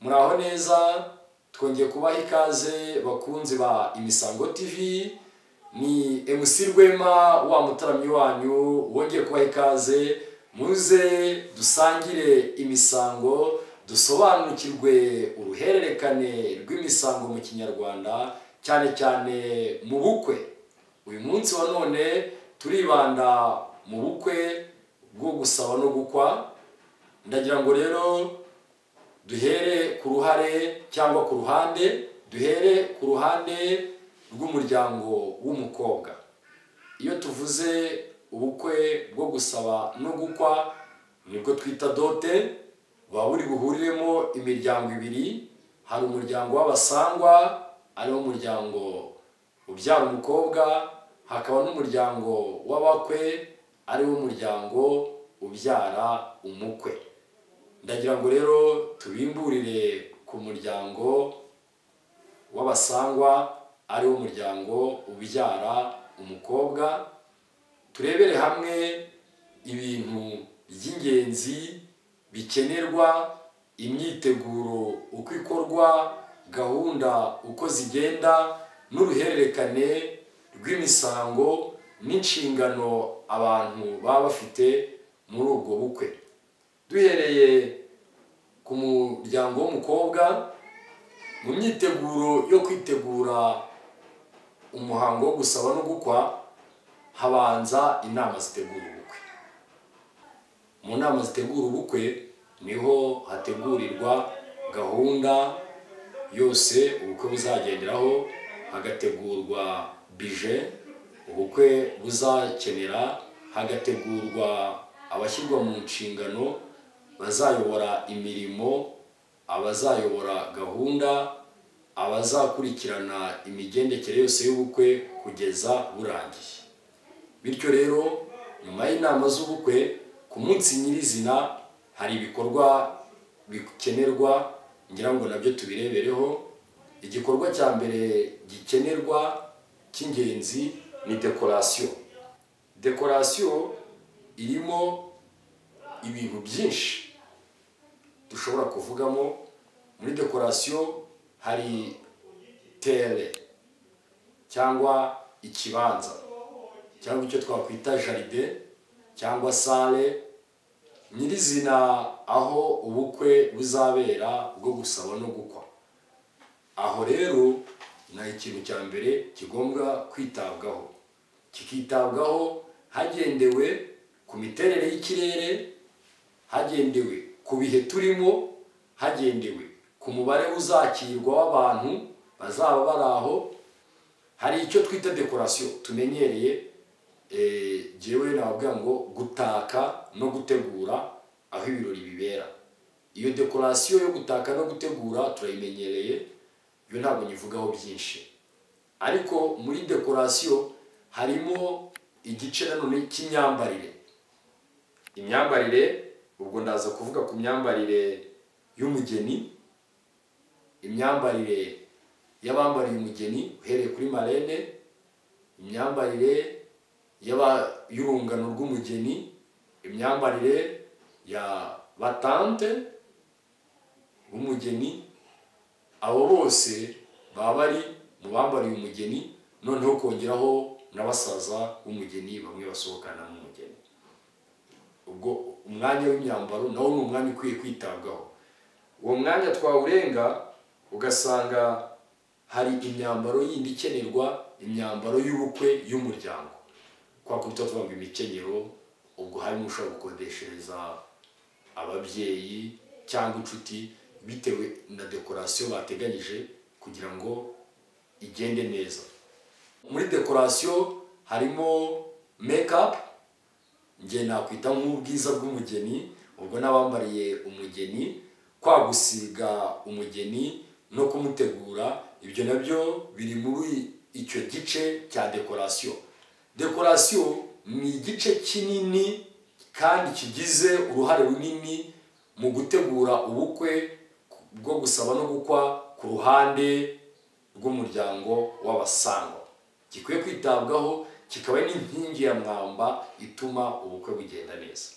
Muraho neza, twongeye kubaha ikaze bakunzi ba Imisango TV. Ni MC Rwema wa mutaramyi wanyu wongeye kubaha ikaze. Muze dusangire imisango, dusobanukirwe uruhererekane rw'imisango mu Kinyarwanda, cyane cyane mu bukwe. Uyu munsi wa none turibanda mu bukwe bwo gusaba no gukwa. Ndagira ngo rero duhere ku ruhare cyangwa ku ruhande, duhere ku ruhande rw'umuryango w'umukobwa. Iyo tuvuze ubukwe bwo gusaba no gukwa nibwo twita dote, buba buri buhuriremo imiryango ibiri. Hari umuryango w'abasangwa ariwo umuryango ubyara umukobwa, hakaba n'umuryango w'abakwe ariwo umuryango ubyara umukwe. Ndagira ngo rero tubimburire ku muryango w'abasangwa ariwo umuryango ubyara umukobwa, turebere hamwe ibintu by'ingenzi bikenerwa, imyiteguro uko ikorwa, gahunda uko zigenda, n'uruhererekane rw'imisango n'inshingano abantu baba bafite muri ubwo bukwe. Duhereye ku muryango w'umukobwa, mu myiteguro yo kwitegura umuhango wo gusaba no gukwa habanza inama zitegura ubukwe. Mu nama zitegura ubukwe niho hategurirwa gahunda yose ubukwe buzagenderaho, hagategurwa bije ubukwe buzakenera, hagategurwa abashyirwa mu nshingano bazayobora imirimo, abazayobora gahunda, abazakurikirana imigendekere yose y'ubukwe kugeza burangiye. Bityo rero nyuma y'inama z'ubukwe ku munsi nyirizina hari ibikorwa bikenerwa, ngira ngo nabyo tubirebereho. Igikorwa cya mbere gikenerwa cy'ingenzi ni dekorasiyo. Dekorasiyo irimo ibintu byinshi dushobora kuvugamo. Muri dekorasiyo hari tere cyangwa ikibanza, cyangwa icyo twakwita jaride cyangwa sale nyirizina aho ubukwe buzabera bwo gusaba no gukwa. Aho rero ni ikintu cya mbere kigomba kwitabwaho, kikitabwaho hagendewe ku miterere y'ikirere, hagendewe ku bihe turimo, hagendewe ku mubare uzakirwa w'abantu bazaba bari aho. Hari icyo twita dekorasiyo tumenyereye, jewe nababwira ngo gutaka no gutegura aho ibirori bibera. Iyo dekorasiyo yo gutaka no gutegura turayimenyereye, iyo ntabwo nyivugaho byinshi. Ariko muri dekorasiyo harimo igice nanone cy'imyambarire. Imyambarire ubwo ndaza kuvuga ku myambarire y'umugeni, imyambarire y'abambariye umugeni uhereye kuri marene, imyambarire y'urungano rw'umugeni, imyambarire ya batante b'umugeni. Abo bose baba bari mu bambariye umugeni, noneho kongeraho n'abasaza b'umugeni bamwe basohokana n'umugeni. Ubwo umwanya w'imyambaro nawo ni umwanya ukwiye kwitabwaho. Uwo mwanya twawurenga ugasanga hari imyambaro yindi ikenerwa, imyambaro y'ubukwe y'umuryango. Kwa kuruta tuvuga imikenyero, ubwo harimo ushobora gukodeshereza ababyeyi cyangwa inshuti bitewe na dekorasiyo bateganyije kugira ngo igende neza. Muri dekorasiyo harimo make-up, nge nakwita nk'ubwiza bw'umugeni, ubwo n'abambariye umugeni, kwa gusiga umugeni no kumutegura. Ibyo nabyo biri muri icyo gice cya dekorasiyo. Dekorasiyo ni igice kinini kandi kigize uruhare runini mu gutegura ubukwe bwo gusaba no gukwa ku ruhande rw'umuryango w'abasangwa. Gikwiye kwitabwaho, kikaba n'inkingi ya mwamba ituma ubukwe bugenda neza.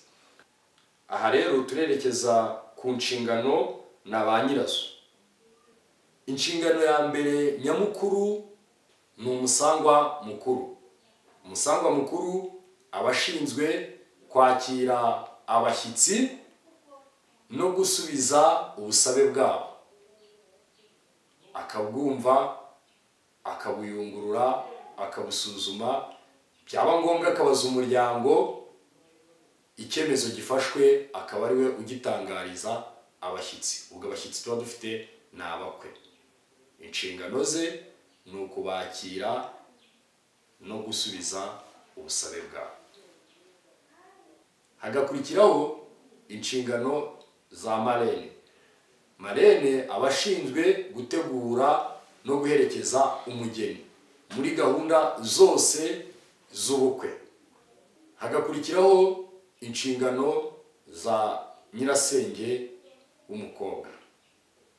Aha rero turerekeza ku nshingano na ba nyirazo. Inshingano ya mbere nyamukuru ni umusangwa mukuru. Umusangwa mukuru aba ashinzwe kwakira abashyitsi no gusubiza ubusabe bwabo, akabwumva, akabuyungurura, akabusuzuma, byaba ngombwa akabaza umuryango, icyemezo gifashwe akaba ari we ugitangariza abashyitsi. Ubwo abashyitsi tuba dufite ni abakwe. Inshingano ze ni ukubakira no gusubiza ubusabe bwabo. Hagakurikiraho inshingano za marene. Marene aba ashinzwe gutegura no guherekeza umugeni muri gahunda zose z'ubukwe. Hagakurikiraho inshingano za nyirasenge w'umukobwa.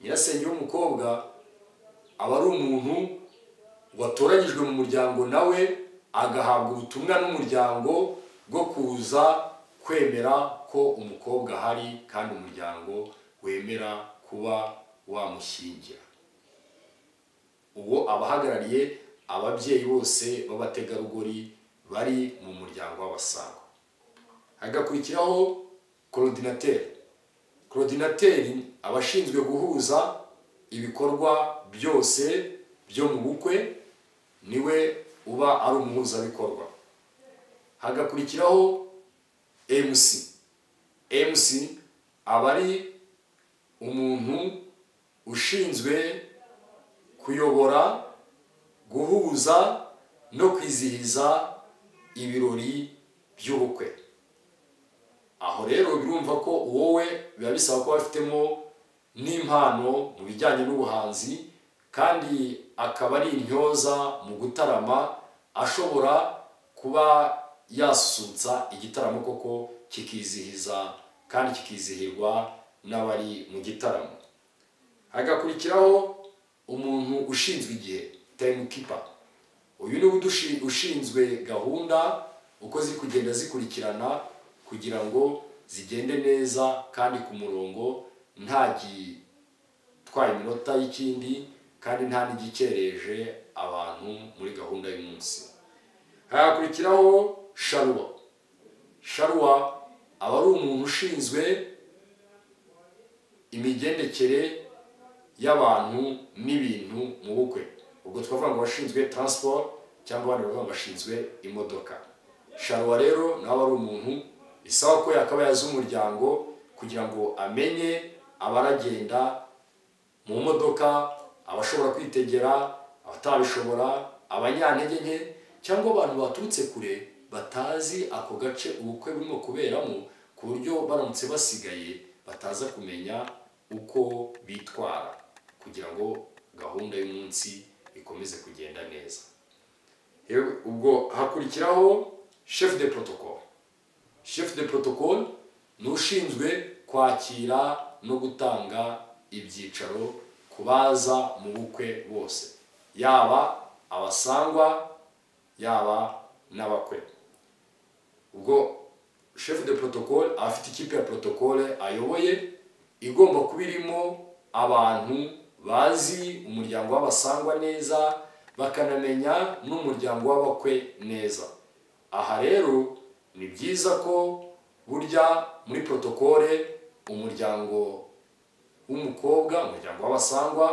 Nyirasenge w'umukobwa aba ari umuntu watoranyijwe mu muryango, nawe agahabwa ubutumwa n'umuryango bwo kuza kwemera ko umukobwa ahari kandi umuryango wemera kuba wamushyingira. Uwo abahagarariye ababyeyi bose b'abategarugori bari mu muryango w'abasangwa. Hagakurikiraho coordinateur. Coordinateur aba ashinzwe guhuza ibikorwa byose byo mu bukwe, niwe uba ari umuhuzabikorwa. Hagakurikiraho MC. MC aba ari umuntu ushinzwe kuyobora, guhuza no kwizihiza ibirori by'ubukwe. Aho rero birumva ko wowe biba bisaba ko afitemo n'impano mu bijyanye n'ubuhanzi, kandi akaba ari intyoza mu gutarama, ashobora kuba yasusurutsa igitaramo koko kikizihiza kandi kikizihirwa n'abari mu gitaramo. Hagakurikiraho umuntu ushinzwe igihe, timekeeper. Uyu niwe ushinzwe gahunda uko ziri kugenda zikurikirana kugira ngo zigende neza kandi ku murongo, nta gitwaye iminota y'ikindi kandi nta n'igikereje abantu muri gahunda y'umunsi. Hagakurikiraho sharuwa. Sharuwa aba ari umuntu ushinzwe imigendekere y'abantu n'ibintu mu bukwe. Ubwo twavuga ngo bashinzwe transport cyangwa abandi bavuga bashinzwe imodoka. Sharuwa rero nawe ari umuntu bisaba ko yakaba yazi umuryango kugira ngo amenye abaragenda mu modoka, abashobora kwitegera, abatabishobora, abanyantege nke cyangwa abantu baturutse kure batazi ako gace ubukwe burimo kuberamo, ku buryo baramutse basigaye bataza kumenya uko bitwara kugira ngo gahunda y'umunsi ikomeze kugenda neza. Ubwo hakurikiraho chef de protocole. Chef de protocole ni ushinzwe kwakira no gutanga ibyicaro ku baza mu bukwe bose, yaba abasangwa yaba n'abakwe. Ubwo chef de protocole afite ikipe ya protocole ayoboye, igomba kuba irimo abantu bazi umuryango w'abasangwa neza, bakanamenya n'umuryango w'abakwe neza. Aha rero ni byiza ko burya muri protocole umuryango w'umukobwa, umuryango w'abasangwa,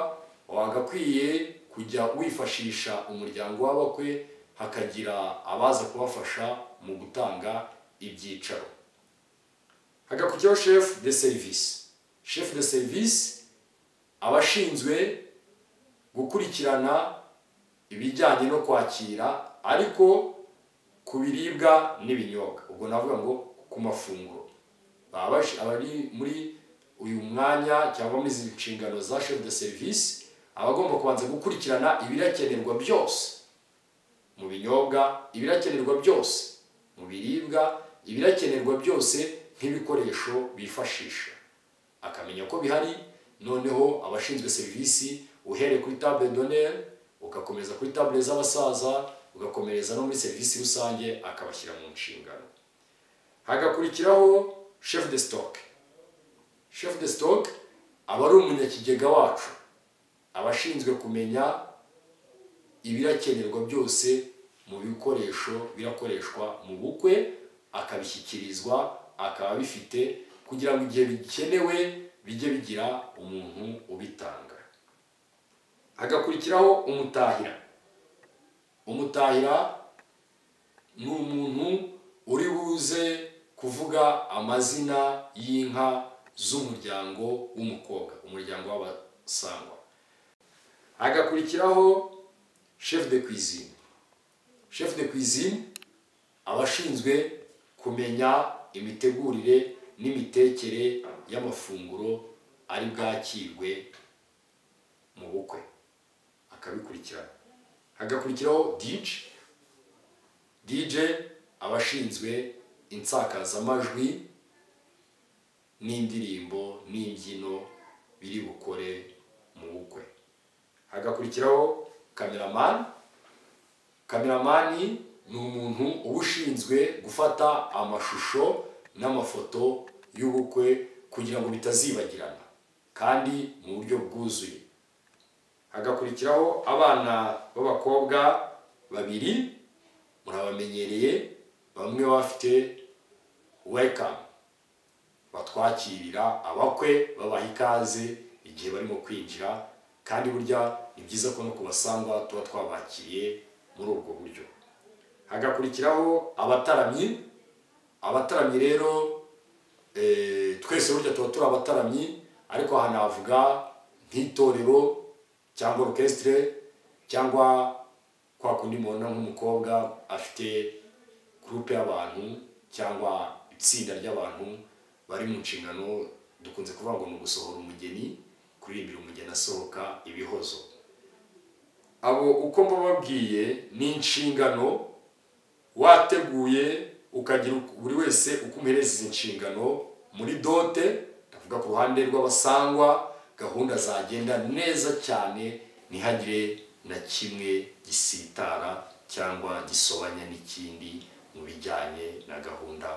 wagakwiye kujya wifashisha umuryango w'abakwe, hakagira abaza kubafasha mu gutanga ibyicaro. Hagakurikiraho chef de service. Chef de service aba ashinzwe gukurikirana ibijyanye no kwakira, ariko ku biribwa n'ibinyobwa. Ubwo navuga ngo ku mafunguro. Abari muri uyu mwanya cyangwa muri izi nshingano za chef de service, abagomba kubanza gukurikirana ibirakenerwa byose mu binyobwa, ibirakenerwa byose mu biribwa, ibirakenerwa byose nk'ibikoresho bifashisha, akamenya ko bihari. Noneho abashinzwe serivisi uhereye kuri table d'honneur ugakomeza kuri table z'abasaza, ugakomereza no muri serivisi rusange, akabashyira mu nshingano. Hagakurikiraho chef de stock. Chef de stock aba ari umunyakigega wacu, abashinzwe kumenya ibirakenerwa byose mu bikoresho birakoreshwa mu bukwe, akabishyikirizwa, akaba bifite kugira ngo igihe bikenewe bijye bigira umuntu ubitanga. Hagakurikiraho umutahira. Umutahira ni umuntu uri buze kuvuga amazina y'inka z'umuryango w'umukobwa, umuryango w'abasangwa. Hagakurikiraho chef de cuisine. Chef de cuisine abashinzwe kumenya imitegurire n'imitekere y'amafunguro ari bwakirwe mu bukwe, akabikurikirana. Hagakurikiraho DJ abashinzwe insakazamajwi n'indirimbo n'imbyino biri bukore mu bukwe. Hagakurikiraho cameraman. Cameraman ni umuntu ubushinzwe gufata amashusho n'amafoto y'ubukwe kugira ngo bitazibagirana kandi mu buryo bwuzuye. Hagakurikiraho abana b'abakobwa babiri, murabamenyereye, bamwe bafite welcome, batwakirira abakwe babaha ikaze igihe barimo kwinjira, kandi burya ni byiza ko no kubasangwa tuba twabakiriye muri ubwo buryo. Hagakurikiraho abataramyi. Abataramyi rero twese burya tuba turi abataramyi, ariko aha navuga nk'itorero cyangwa orchestre, cyangwa kwa kundi mubona nk'umukobwa afite groupe y'abantu cyangwa itsinda ry'abantu bari mu nshingano, dukunze kuvuga ngo ni ugusohora umugeni, kuririmbira umugeni asohoka ibihozo. Abo uko mbababwiye ni inshingano wateguye, ukagira buri wese ukumereza izi nshingano muri dote, ndavuga ku ruhande rw'abasangwa, gahunda zagenda neza cyane, ntihagire na kimwe gisitara cyangwa gisobanya n'ikindi mu bijyanye na gahunda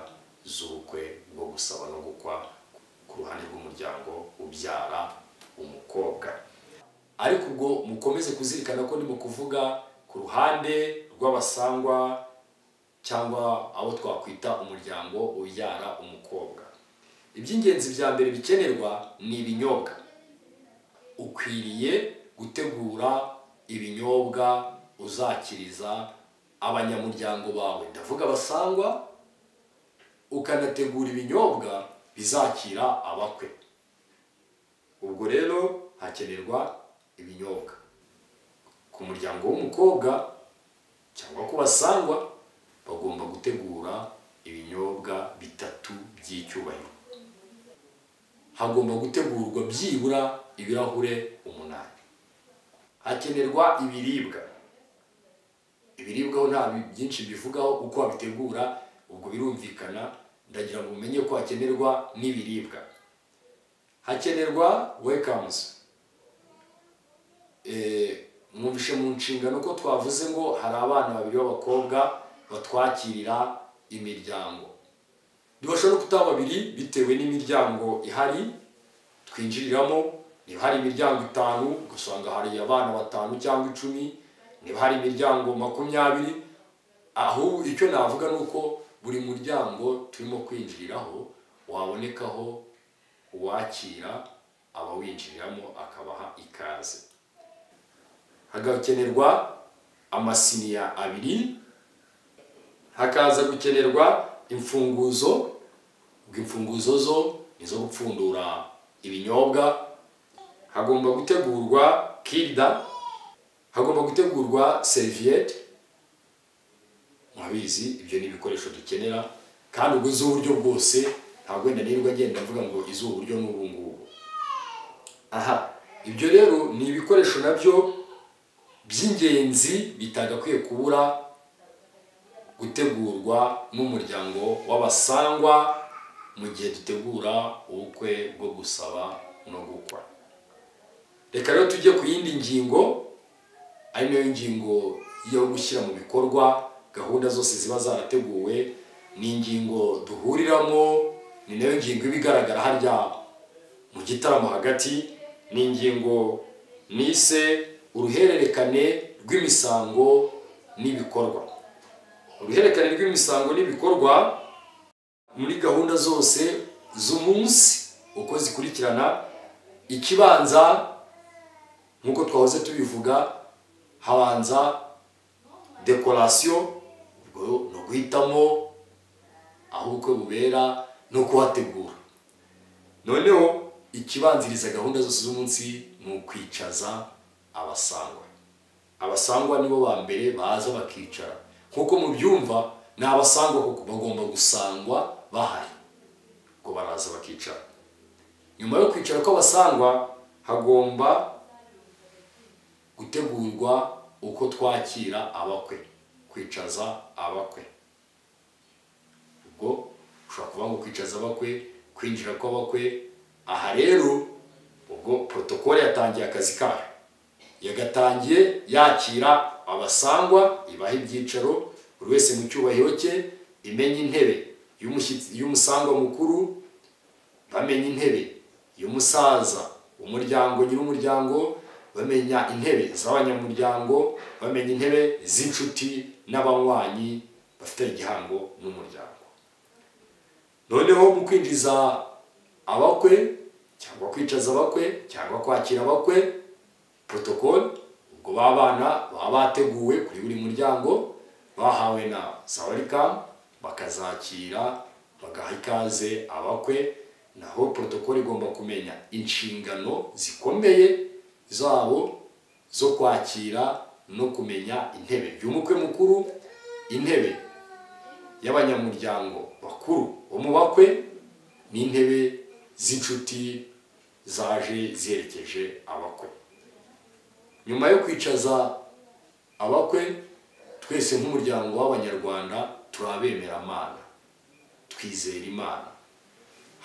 z'ubukwe bwo gusaba no gukwa ku ruhande rw'umuryango ubyara umukobwa. Ariko ubwo mukomeze kuzirikana ko ndimo kuvuga ku ruhande rw'abasangwa cyangwa abo twakwita umuryango ubyara umukobwa. Iby'ingenzi bya mbere bikenerwa ni ibinyobwa. Ukwiriye gutegura ibinyobwa uzakiriza abanyamuryango bawe, ndavuga abasangwa, ukanategura ibinyobwa bizakira abakwe. Ubwo rero hakenerwa ibinyobwa ku muryango w'umukobwa cyangwa ku basangwa, bagomba gutegura ibinyobwa bitatu by'icyubahiro. Hagomba gutegurwa byibura ibirahure 8. Hakenerwa ibiribwa. Ibiribwa ho nta byinshi bivugaho uko wabitegura, ubwo birumvikana, ndagira ngo umenye ko hakenerwa n'ibiribwa. Hakenerwa welcomes. Mwumvishe mu nshingano ko twavuze ngo hari abana babiri b'abakobwa batwakirira imiryango. Ntibashobora kutaba babiri bitewe n'imiryango ihari twinjiriramo. Niba hari imiryango 5, ugasanga hari abana 5 cyangwa 10, niba hari imiryango 20, aho icyo navuga nuko buri muryango turimo kwinjiriraho wabonekaho uwakira abawinjiriramo akabaha ikaze. Hagakenerwa amasiniya 2. Hakaza gukenerwa imfunguzo. Imfunguzo zo nizo gupfundura ibinyobwa. Hagomba gutegurwa kirida. Hagomba gutegurwa serviette. Mwabizi ibyo ni ibikoresho dukenera, kandi ubwo z'uburyo bwose ntabwo wenda nirirwa agenda mvuga ngo iz'uburyo n'ubu ngubu. Aha, ibyo rero ni ibikoresho nabyo by'ingenzi bitagakwiye kubura gutegurwa n'umuryango w'abasangwa mu gihe dutegura ubukwe bwo gusaba no gukwa. Reka rero tujye ku yindi ngingo, ari nayo ngingo yo gushyira mu bikorwa gahunda zose ziba zarateguwe. Ni ingingo duhuriramo, ni nayo ngingo ibigaragara harya mu gitaramo hagati ni ingingo nise uruhererekane rw'imisango n'ibikorwa. Uruhererekane rw'imisango n'ibikorwa muri gahunda zose z'umunsi uko zikurikirana, ikibanza nkuko twahoze tubivuga, habanza decoration, no guhitamo aho ubukwe bubera no kuhategura. Noneho ikibanziriza gahunda zose z'umunsi ni ukwicaza abasangwa. Abasangwa nibo ba mbere baza bakicara, nkuko mubyumva ni abasangwa kuko bagomba gusangwa bahari, ko baraza bakicara. Nyuma yo kwicara kw'abasangwa hagomba gutegurwa uko twakira abakwe, kwicaza abakwe. Ubwo ushobora kuvuga ngo kwicaza abakwe, kwinjira kw'abakwe. Aha rero ubwo protokole yatangiye akazi kayo, yagatangiye yakira abasangwa, ibaha ibyicaro buri wese mu cyubahiro cye, imenya intebe y'umusangwa mukuru, bamenya intebe y'umusaza umuryango nyir'umuryango, bamenya intebe z'abanyamuryango, bamenya intebe z'inshuti n'abanywanyi bafite igihango n'umuryango. Noneho mu kwinjiza abakwe cyangwa kwicaza abakwe cyangwa kwakira abakwe, protocole ubwo babana baba bateguwe kuri buri muryango, bahawe na welcome, bakazakira bagaha ikaze abakwe. Naho protocole igomba kumenya inshingano zikomeye zabo zo kwakira no kumenya intebe y'umukwe mukuru, intebe y'abanyamuryango bakuru bo mu bakwe, n'intebe z'inshuti zaje ziherekeje abakwe. Nyuma yo kwicaza abakwe, twese nk'umuryango w'Abanyarwanda turabemera Imana, twizera Imana,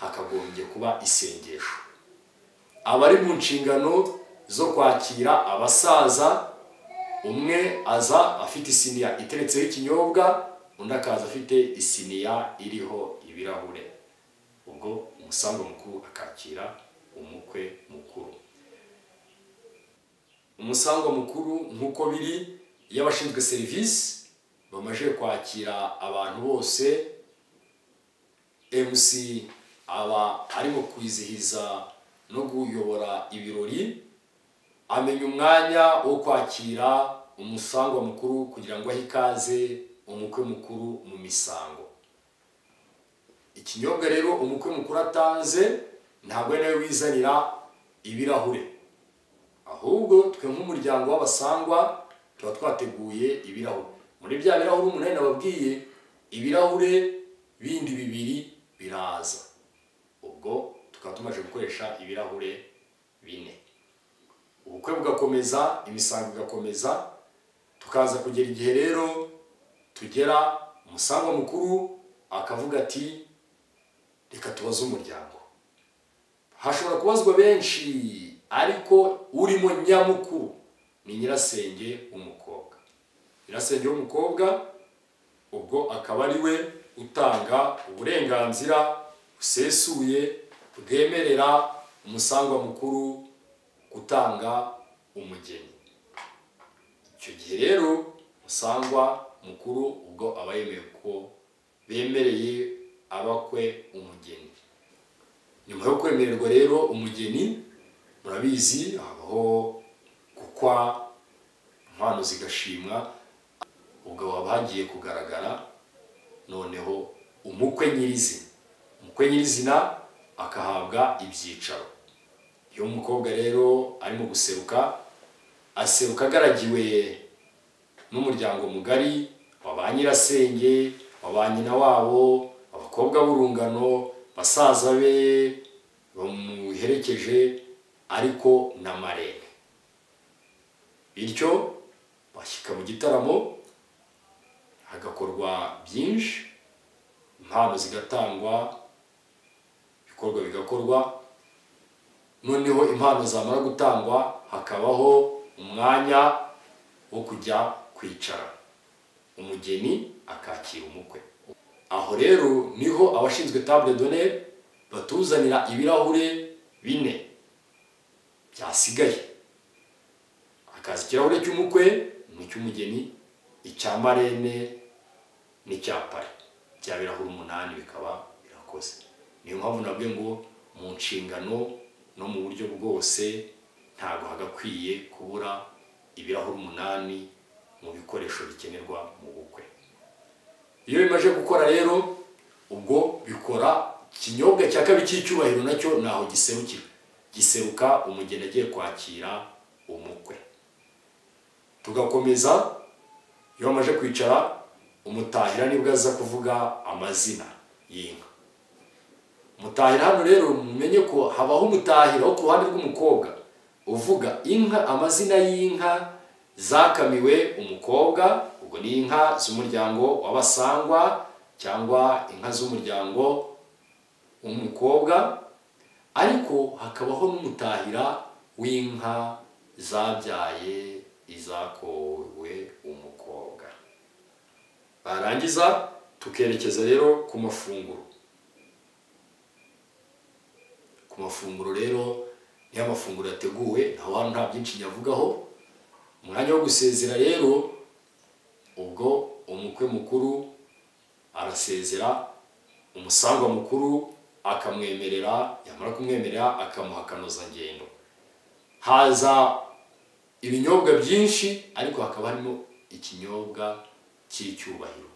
hakagombye kuba isengesho. Abari mu nshingano zo kwakira abasaza, umwe aza afite isiniya iteretseho ikinyobwa, undi akaza afite isiniya iriho ibirahure. Ubwo umusangwa mukuru akakira umukwe mukuru. Umusangwa mukuru nkuko biri, iyo abashinzwe serivisi bamaze kwakira abantu bose, MC aba arimo kwizihiza no kuyobora ibirori, amenya umwanya wo kwakira umusangwa mukuru kugira ngo ahe ikaze umukwe mukuru mu misango. Ikinyobwa rero umukwe mukuru atanze ntabwo nawe wizanira ibirahure, ahubwo twe nk'umuryango w'abasangwa tuba twateguye ibirahure. Muri bya birahure umunani nababwiye, ibirahure bindi bibiri biraza. Ubwo tukaba tumaze gukoresha ibirahure 4. Ubukwe bugakomeza, imisango igakomeza, tukaza kugera igihe rero tugera umusangwa mukuru akavuga ati reka tubaze umuryango. Hashobora kubazwa benshi, ariko urimo nyamukuru ni nyirasenge w'umukobwa. Nyirasenge w'umukobwa ubwo akaba ari we utanga uburenganzira busesuye bwemerera umusangwa mukuru gutanga umugeni. Icyo gihe rero umusangwa mukuru ubwo aba yemeye ko bemereye abakwe umugeni. Nyuma yo kwemererwa rero umugeni, murabizi habaho gukwa, impano zigashimwa, ubwo baba hagiye kugaragara noneho umukwe nyirizina akahabwa ibyicaro. Iyo umukobwa rero arimo guseruka, aseruka agaragiwe n'umuryango mugari wa ba nyirasenge, wa ba nyina wabo, abakobwa b'urungano, basaza be bamuherekeje, ariko na marene. Bityo bashyika mu gitaramo, hagakorwa byinshi, impano zigatangwa, ibikorwa bigakorwa. Noneho impano zamara gutangwa, hakabaho umwanya wo kujya kwicara, umugeni akakira umukwe. Aho rero niho abashinzwe table d'honneur batuzanira ibirahure bine byasigaye. Hakaza ikirahure cy'umukwe n'icy'umugeni, icya marene n'icya pare. Bya birahuri 8 bikaba birakoze. Niyo mpamvu nabwiye ngo mu nshingano no mu buryo bwose ntago hagakwiye kubura ibirahuri 8 mu bikoresho bikenerwa mu bukwe. Iyo bimaje gukora rero, ubwo bikora ikinyobwa cya kabiri cy'icyubahiro, nacyo naho giserukira. Giseruka umugeni agiye kwakira umukwe. Tugakomeza, iyo bamaze kwicara, umutahira nibwo aza kuvuga amazina y'inka. Umutahira hano rero mumenye ko habaho umutahira wo ku ruhande rw'umukobwa uvuga inka, amazina y'inka zakamiwe umukobwa. Ubwo ni inka z'umuryango w'abasangwa cyangwa inka z'umuryango w'umukobwa. Ariko hakabaho n'umutahira w'inka zabyaye izakowe umukobwa. Barangiza tukerekeza rero ku mafunguro. Ku mafunguro rero niyo amafunguro yateguwe, nta byinshi nyavugaho. Umwanya wo gusezera rero, ubwo umukwe mukuru arasezera, umusangwa mukuru akamwemerera, yamara kumwemerera akamuha akanozangendo. Haza ibinyobwa byinshi, ariko hakaba harimo ikinyobwa cy'icyubahiro,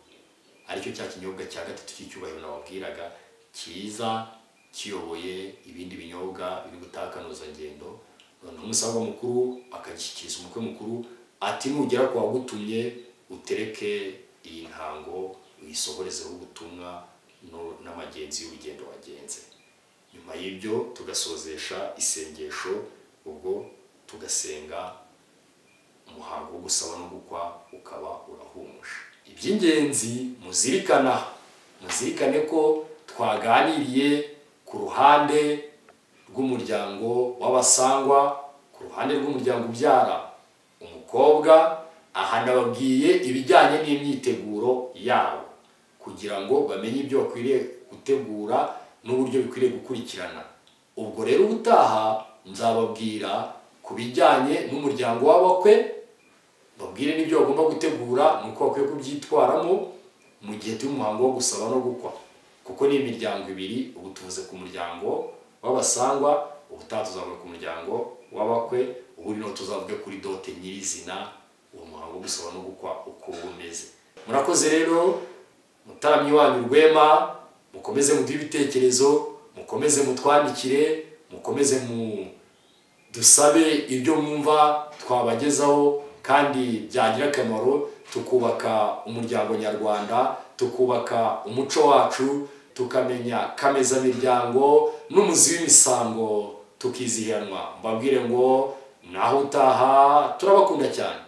aricyo cya kinyobwa cya gatatu cy'icyubahiro nababwiraga, kiza kiyoboye ibindi binyobwa biri gutaha akanozangendo. Noneho umusangwa mukuru akagishyikiriza umukwe mukuru ati nugera kwa wagutumye utereke iyi ntango uyisohorezeho ubutumwa n'amagenzi y'urugendo wagenze. Nyuma y'ibyo tugasozesha isengesho, ubwo tugasenga, umuhango wo gusaba no gukwa ukaba urahumuje. Iby'ingenzi muzirikane ko twaganiriye ku ruhande rw'umuryango w'abasangwa, ku ruhande rw'umuryango ubyara umukobwa. Aha nababwiye ibijyanye n'imyiteguro yabo kugira ngo bamenye ibyo bakwiriye gutegura n'uburyo bikwiriye gukurikirana. Ubwo rero ubutaha nzababwira ku bijyanye n'umuryango w'abakwe, babwire n'ibyo bagomba gutegura nuko bakwiye kubyitwaramo mu gihe turi mu muhango wo gusaba no gukwa, kuko ni imiryango ibiri. Ubu tuvuze ku muryango w'abasangwa, ubutaha tuzavuga ku muryango w'abakwe, ubu rino tuzavuga kuri dote nyirizina, uwo muhango wo gusaba no gukwa uko umeze. Murakoze rero, mutaramyi wanyu Rwema, mukomeze muduhe ibitekerezo, mukomeze mutwandikire, mukomeze dusabe ibyo mwumva twabagezaho kandi byagira akamaro, tukubaka umuryango nyarwanda, tukubaka umuco wacu, tukamenya kamezamiryango n'umuzi w'imisango tukizihiranwa. Mbabwire ngo naho utaha, turabakunda cyane.